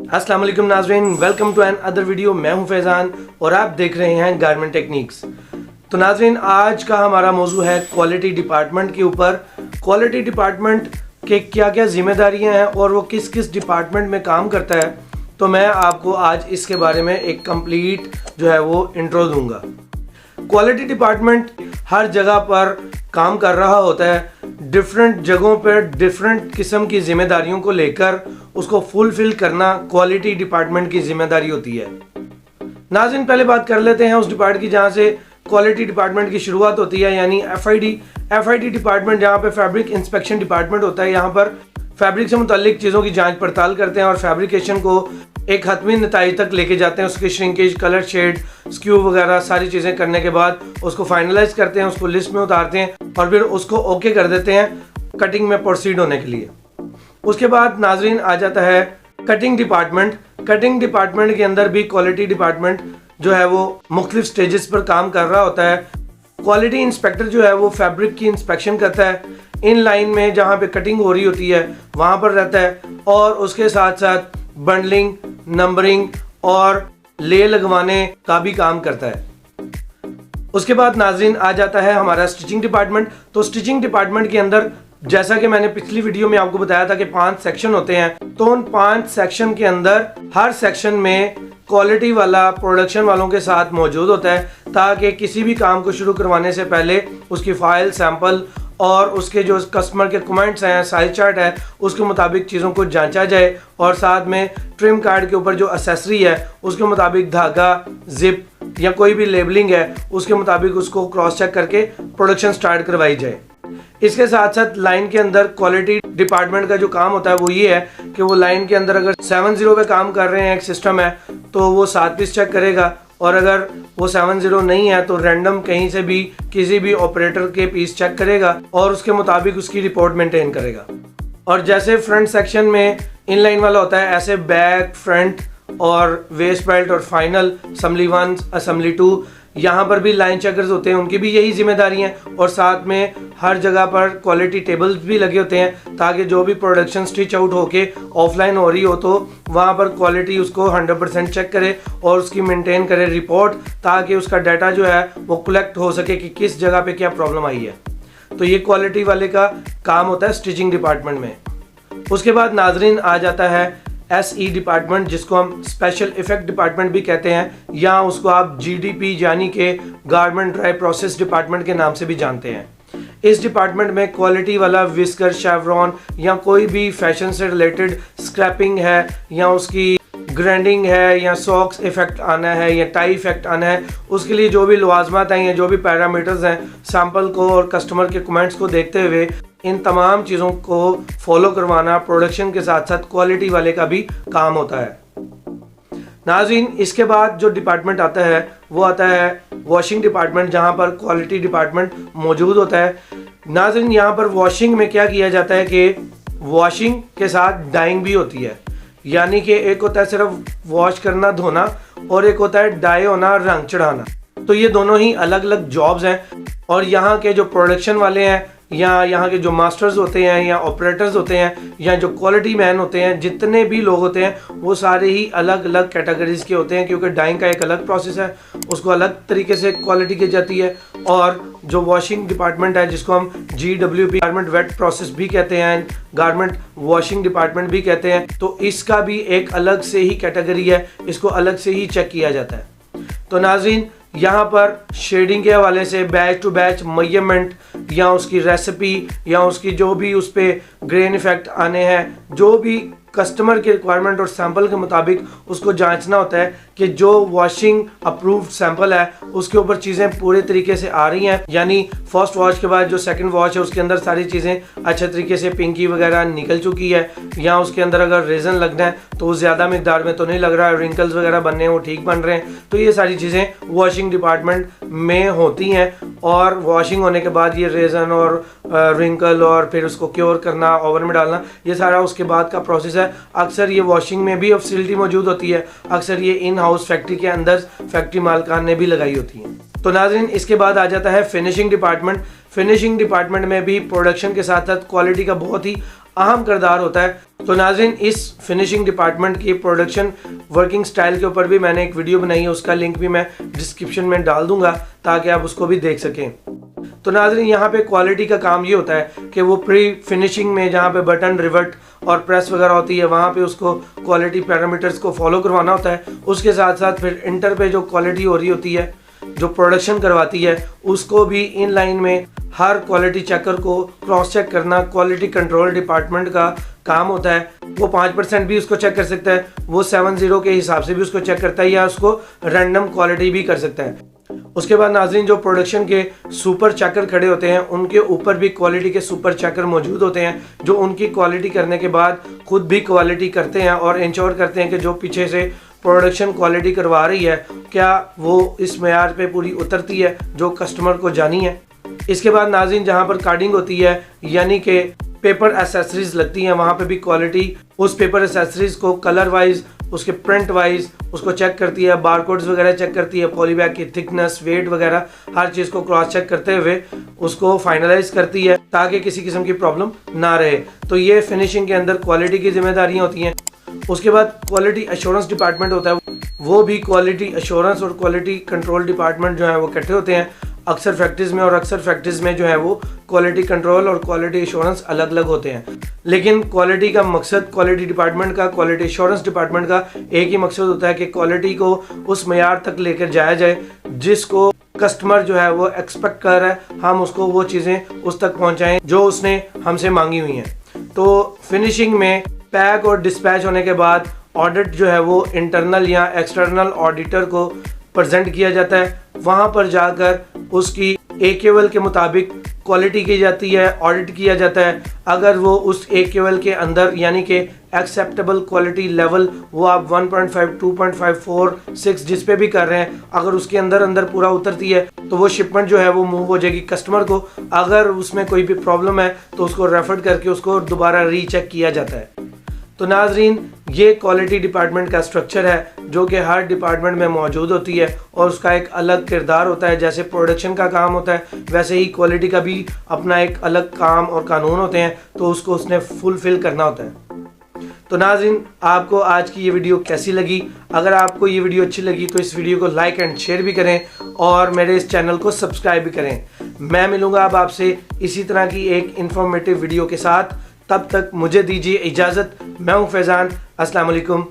अस्सलाम वालेकुम नाज़रीन, welcome to another video. मैं हूं फैज़ान और आप देख रहे हैं गारमेंट टेक्निक्स। तो नाज़रीन, आज का हमारा मौजू है क्वालिटी डिपार्टमेंट के ऊपर। क्वालिटी डिपार्टमेंट के क्या क्या जिम्मेदारियां हैं और वो किस किस डिपार्टमेंट में काम करता है, तो मैं आपको आज इसके बारे में एक कंप्लीट जो है वो इंट्रो दूंगा। क्वालिटी डिपार्टमेंट हर जगह पर काम कर रहा होता है, डिफरेंट जगहों पर डिफरेंट किस्म की जिम्मेदारियों को लेकर उसको फुलफिल करना क्वालिटी डिपार्टमेंट की जिम्मेदारी होती है। नाज़रीन, पहले बात कर लेते हैं उस डिपार्टमेंट की जहां से क्वालिटी डिपार्टमेंट की शुरुआत होती है, यानी एफआईडी डिपार्टमेंट, जहां पे फैब्रिक इंस्पेक्शन डिपार्टमेंट होता है। यहाँ पर फैब्रिक से मुतालिक चीज़ों की जांच पड़ताल करते हैं और फैब्रिकेशन को एक हतमी नताइज तक लेके जाते हैं। उसके श्रिंकेज, कलर शेड, स्क्यू वगैरह सारी चीज़ें करने के बाद उसको फाइनलाइज करते हैं, उसको लिस्ट में उतारते हैं और फिर उसको ओके कर देते हैं कटिंग में प्रोसीड होने के लिए। उसके बाद नाजरीन आ जाता है कटिंग डिपार्टमेंट। कटिंग डिपार्टमेंट के अंदर भी क्वालिटी डिपार्टमेंट जो है वो मुख्तलिफ स्टेजेस पर काम कर रहा होता है। क्वालिटी इंस्पेक्टर जो है वो फैब्रिक की इंस्पेक्शन करता है, इन लाइन में जहाँ पे कटिंग हो रही होती है वहाँ पर रहता है और उसके साथ साथ बंडलिंग, नंबरिंग और ले लगवाने का भी काम करता है। उसके बाद नाजरीन आ जाता है हमारा स्टिचिंग डिपार्टमेंट। तो स्टिचिंग डिपार्टमेंट के अंदर, जैसा कि मैंने पिछली वीडियो में आपको बताया था कि 5 सेक्शन होते हैं, तो उन 5 सेक्शन के अंदर हर सेक्शन में क्वालिटी वाला प्रोडक्शन वालों के साथ मौजूद होता है, ताकि किसी भी काम को शुरू करवाने से पहले उसकी फाइल, सैंपल और उसके जो कस्टमर के कमेंट्स हैं, साइज चार्ट है, उसके मुताबिक चीज़ों को जांचा जाए और साथ में ट्रिम कार्ड के ऊपर जो एसेसरी है उसके मुताबिक धागा, जिप या कोई भी लेबलिंग है उसके मुताबिक उसको क्रॉस चेक करके प्रोडक्शन स्टार्ट करवाई जाए। इसके साथ साथ लाइन के अंदर क्वालिटी डिपार्टमेंट का जो काम होता है वो ये है कि वो लाइन के अंदर अगर 70 पे काम कर रहे हैं, एक सिस्टम है, तो वो 7 पीस चेक करेगा और अगर वो 70 नहीं है तो रैंडम कहीं से भी किसी भी ऑपरेटर के पीस चेक करेगा और उसके मुताबिक उसकी रिपोर्ट मेंटेन करेगा। और जैसे फ्रंट सेक्शन में इनलाइन वाला होता है, ऐसे बैक, फ्रंट और वेस्ट बेल्ट और फाइनल, असम्बली 1, असम्बली 2, यहाँ पर भी लाइन चेकर्स होते हैं, उनकी भी यही जिम्मेदारी है। और साथ में हर जगह पर क्वालिटी टेबल्स भी लगे होते हैं, ताकि जो भी प्रोडक्शन स्टिच आउट होके ऑफलाइन हो रही हो तो वहाँ पर क्वालिटी उसको 100% चेक करे और उसकी मेंटेन करे रिपोर्ट, ताकि उसका डाटा जो है वो कलेक्ट हो सके कि किस जगह पे क्या प्रॉब्लम आई है। तो ये क्वालिटी वाले का काम होता है स्टिचिंग डिपार्टमेंट में। उसके बाद नाजरीन आ जाता है SE डिपार्टमेंट, जिसको हम स्पेशल इफेक्ट डिपार्टमेंट भी कहते हैं, या उसको आप GDP यानी कि गारमेंट ड्राई प्रोसेस डिपार्टमेंट के नाम से भी जानते हैं। इस डिपार्टमेंट में क्वालिटी वाला विस्कर, शेवरॉन या कोई भी फैशन से रिलेटेड स्क्रैपिंग है या उसकी ग्राइंडिंग है या सॉक्स इफेक्ट आना है या टाई इफेक्ट आना है, उसके लिए जो भी लवाजमात हैं या जो भी पैरामीटर्स हैं, सैंपल को और कस्टमर के कमेंट्स को देखते हुए इन तमाम चीज़ों को फॉलो करवाना प्रोडक्शन के साथ साथ क्वालिटी वाले का भी काम होता है। नाज़रीन, इसके बाद जो डिपार्टमेंट आता है वो आता है वॉशिंग डिपार्टमेंट, जहाँ पर क्वालिटी डिपार्टमेंट मौजूद होता है। नाज़रीन, यहाँ पर वॉशिंग में क्या किया जाता है कि वॉशिंग के साथ डाइंग भी होती है, यानी कि एक होता है सिर्फ वॉश करना, धोना, और एक होता है डाई होना, रंग चढ़ाना। तो ये दोनों ही अलग अलग जॉब्स हैं और यहाँ के जो प्रोडक्शन वाले हैं या यहाँ के जो मास्टर्स होते हैं या ऑपरेटर्स होते हैं या जो क्वालिटी मैन होते हैं, जितने भी लोग होते हैं वो सारे ही अलग अलग कैटेगरीज के होते हैं, क्योंकि डाइंग का एक अलग प्रोसेस है, उसको अलग तरीके से क्वालिटी की जाती है। और जो वॉशिंग डिपार्टमेंट है, जिसको हम GWP गारमेंट वेट प्रोसेस भी कहते हैं, गारमेंट वॉशिंग डिपार्टमेंट भी कहते हैं, तो इसका भी एक अलग से ही कैटेगरी है, इसको अलग से ही चेक किया जाता है। तो नाज़रीन, यहाँ पर शेडिंग के हवाले से बैच टू बैच मेजरमेंट या उसकी रेसिपी या उसकी जो भी उस पर ग्रेन इफेक्ट आने हैं, जो भी कस्टमर की रिक्वायरमेंट और सैंपल के मुताबिक उसको जांचना होता है कि जो वॉशिंग अप्रूव्ड सैंपल है उसके ऊपर चीज़ें पूरे तरीके से आ रही हैं, यानी फर्स्ट वॉश के बाद जो सेकंड वॉश है उसके अंदर सारी चीज़ें अच्छे तरीके से पिंकी वगैरह निकल चुकी है, या उसके अंदर अगर रेजन लगना है तो वो ज़्यादा मिकदार में तो नहीं लग रहा है, रिंकल्स वगैरह बनने हैं वो ठीक बन रहे हैं। तो ये सारी चीज़ें वॉशिंग डिपार्टमेंट में होती हैं और वॉशिंग होने के बाद ये रेजन और रिंकल और फिर उसको क्योर करना, ओवन में डालना, ये सारा उसके बाद का प्रोसेस है। अक्सर ये वॉशिंग में भी फैसिलिटी मौजूद होती है, अक्सर ये इन हाउस फैक्ट्री के अंदर फैक्ट्री मालकान ने भी लगाई होती है। तो नाज़रीन, इसके बाद आ जाता है फिनिशिंग डिपार्टमेंट। फिनिशिंग डिपार्टमेंट में भी प्रोडक्शन के साथ साथ क्वालिटी का बहुत ही अहम किरदार होता है। तो नाज़रीन, इस फिनिशिंग डिपार्टमेंट की प्रोडक्शन वर्किंग स्टाइल के ऊपर भी मैंने एक वीडियो बनाई है, उसका लिंक भी मैं डिस्क्रिप्शन में डाल दूंगा ताकि आप उसको भी देख सकें। तो नाज़रीन, यहाँ पे क्वालिटी का काम ये होता है कि वो प्री फिनिशिंग में जहाँ पे बटन, रिवर्ट और प्रेस वगैरह होती है, वहाँ पे उसको क्वालिटी पैरामीटर्स को फॉलो करवाना होता है। उसके साथ साथ फिर इंटर पे जो क्वालिटी हो रही होती है, जो प्रोडक्शन करवाती है, उसको भी इन लाइन में हर क्वालिटी चेकर को क्रॉस चेक करना क्वालिटी कंट्रोल डिपार्टमेंट का काम होता है। वो 5% भी उसको चेक कर सकता है, वो 70 के हिसाब से भी उसको चेक करता है, या उसको रैंडम क्वालिटी भी कर सकता है। उसके बाद नाज़रीन, जो प्रोडक्शन के सुपर चेकर खड़े होते हैं, उनके ऊपर भी क्वालिटी के सुपर चेकर मौजूद होते हैं, जो उनकी क्वालिटी करने के बाद खुद भी क्वालिटी करते हैं और इंश्योर करते हैं कि जो पीछे से प्रोडक्शन क्वालिटी करवा रही है, क्या वो इस मेयार पे पूरी उतरती है जो कस्टमर को जानी है। इसके बाद नाज़रीन, जहाँ पर कार्डिंग होती है, यानी कि पेपर एसेसरीज लगती हैं, वहाँ पे भी क्वालिटी उस पेपर एसेसरीज को कलर वाइज, उसके प्रिंट वाइज उसको चेक करती है, बारकोड्स वगैरह चेक करती है, पॉलीबैग की थिकनेस, वेट वगैरह हर चीज़ को क्रॉस चेक करते हुए उसको फाइनलाइज करती है ताकि किसी किस्म की प्रॉब्लम ना रहे। तो ये फिनिशिंग के अंदर क्वालिटी की जिम्मेदारियाँ होती हैं। उसके बाद क्वालिटी एश्योरेंस डिपार्टमेंट होता है, वो भी क्वालिटी एश्योरेंस और क्वालिटी कंट्रोल डिपार्टमेंट जो है वो इकट्ठे होते हैं अक्सर फैक्ट्रीज में, और अक्सर फैक्ट्रीज में जो है वो क्वालिटी कंट्रोल और क्वालिटी एश्योरेंस अलग अलग होते हैं। लेकिन क्वालिटी का मकसद, क्वालिटी डिपार्टमेंट का, क्वालिटी एश्योरेंस डिपार्टमेंट का एक ही मकसद होता है कि क्वालिटी को उस मेयार तक लेकर जाया जाए जिसको कस्टमर जो है वो एक्सपेक्ट कर रहा है, हम उसको वो चीज़ें उस तक पहुँचाएँ जो उसने हमसे मांगी हुई हैं। तो फिनिशिंग में पैक और डिस्पैच होने के बाद ऑडिट जो है वो इंटरनल या एक्सटर्नल ऑडिटर को प्रेजेंट किया जाता है। वहाँ पर जाकर उसकी AQL के मुताबिक क्वालिटी की जाती है, ऑडिट किया जाता है। अगर वो उस AQL के अंदर, यानी कि एक्सेप्टेबल क्वालिटी लेवल, वो आप 1.5, 2.5, 4, 6 जिस पे भी कर रहे हैं, अगर उसके अंदर पूरा उतरती है तो वो शिपमेंट जो है वो मूव हो जाएगी कस्टमर को। अगर उसमें कोई भी प्रॉब्लम है तो उसको रेफर करके उसको दोबारा रीचेक किया जाता है। तो नाज़रीन, ये क्वालिटी डिपार्टमेंट का स्ट्रक्चर है जो कि हर डिपार्टमेंट में मौजूद होती है और उसका एक अलग किरदार होता है। जैसे प्रोडक्शन का काम होता है, वैसे ही क्वालिटी का भी अपना एक अलग काम और कानून होते हैं, तो उसको उसने फुलफिल करना होता है। तो नाज़रीन, आपको आज की ये वीडियो कैसी लगी? अगर आपको ये वीडियो अच्छी लगी तो इस वीडियो को लाइक एंड शेयर भी करें और मेरे इस चैनल को सब्सक्राइब भी करें। मैं मिलूँगा अब आपसे इसी तरह की एक इन्फॉर्मेटिव वीडियो के साथ। तब तक मुझे दीजिए इजाज़त। मैं हूँ फैज़ान। अस्सलाम वालेकुम।